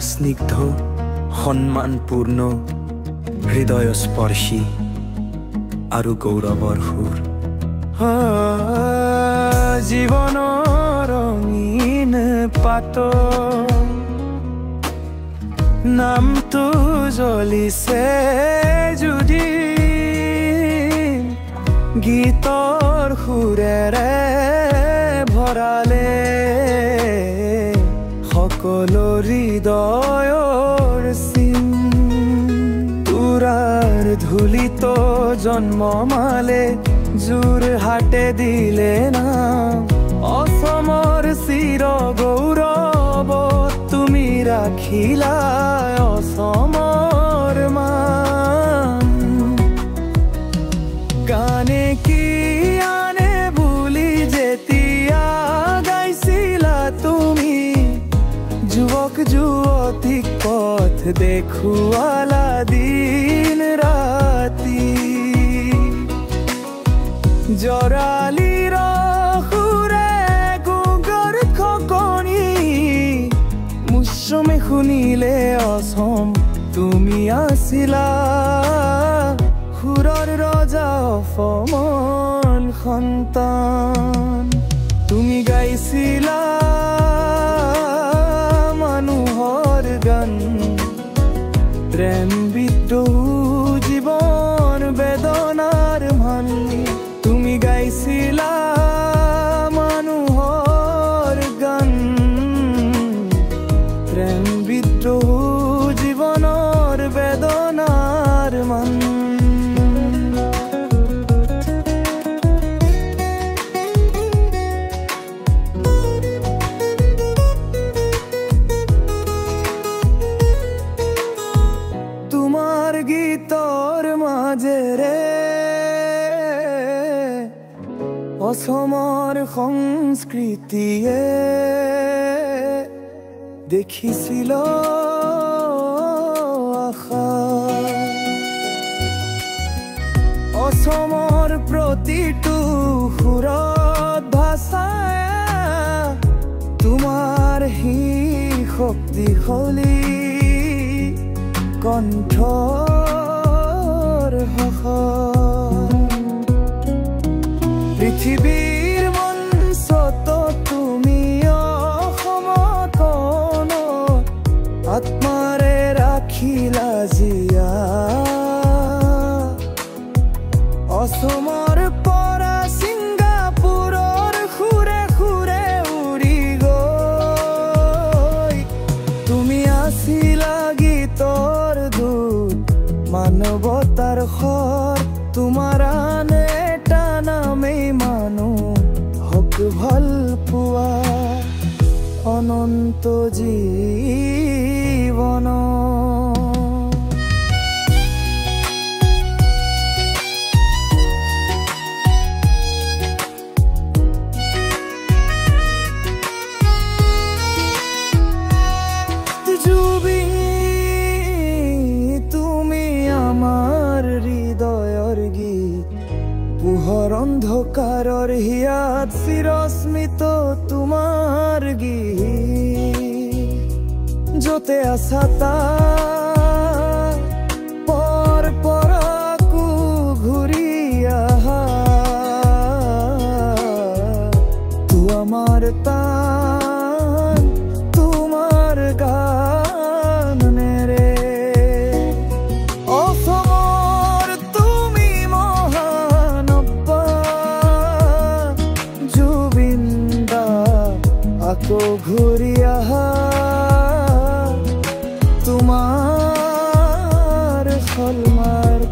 স্নিগ্ধ সন্মানপূৰ্ণ হৃদয়স্পৰ্শী আৰু গৌৰৱৰ সুৰ জীৱনৰ ৰঙীন পাত নামটো জ্বলিছে যদি গীতৰ সুৰেৰে ভৰালে সকলো হৃদয়ৰ চিন তুৰাৰ ধূলিত জন্ম মালে যোৰহাটে দিলে নাম অসমৰ চিৰ গৌৰৱ তুমি ৰাখিলা অসমৰ মান গানে কি আনে বুলি যেতিয়া গাইছিলা তুমি যুৱক যুৱতীক পথ দেখুৱালা দিন ৰাতি জৰালীৰ সুৰে গুগৰ খকনি মুচমে শুনিলে অসম তুমি আছিলা সুৰৰ ৰজা অসমৰ সন্তান তুমি গাইছিলা মানুহৰ গান প্ৰেম বিদ্ৰোহ জীৱন বেদনাৰ ভাঙি তুমি গাইছিলা মানুহৰ গান প্ৰেম বিদ্ৰোহ জীৱনৰ বেদনাৰ মান তোমাৰ গীতৰ মাজেৰে অসমৰ সংস্কৃতিয়ে দেখিছিল আশা অসমৰ প্ৰতিটো সুৰত ভাষাই তোমাৰ হি শক্তিশালী কণ্ঠৰ ভাষা পৃথিৱীৰ মঞ্চত তুমি অসমখন আত্মাৰে ৰাখিলা জীয়া অসমৰ পৰা ছিংগাপুৰৰ সুৰে সুৰে উৰি গৈ তুমি আছিলা গীতৰ দূত মানৱতাৰ খৰ তোমাৰ আনে এটা নামেই মানুহ হক ভাল পোৱা অনন্ত জীৱন পোহৰ অন্ধকাৰৰ হিয়াত চিৰস্মিত তোমাৰ গীত যতে আছা তাৰ পৰ পৰাকো ঘূৰি আহা তো আমাৰ তান তোমাৰ গানেৰে আকৌ ঘূৰি আহা তোমাৰ হলমাৰ্ক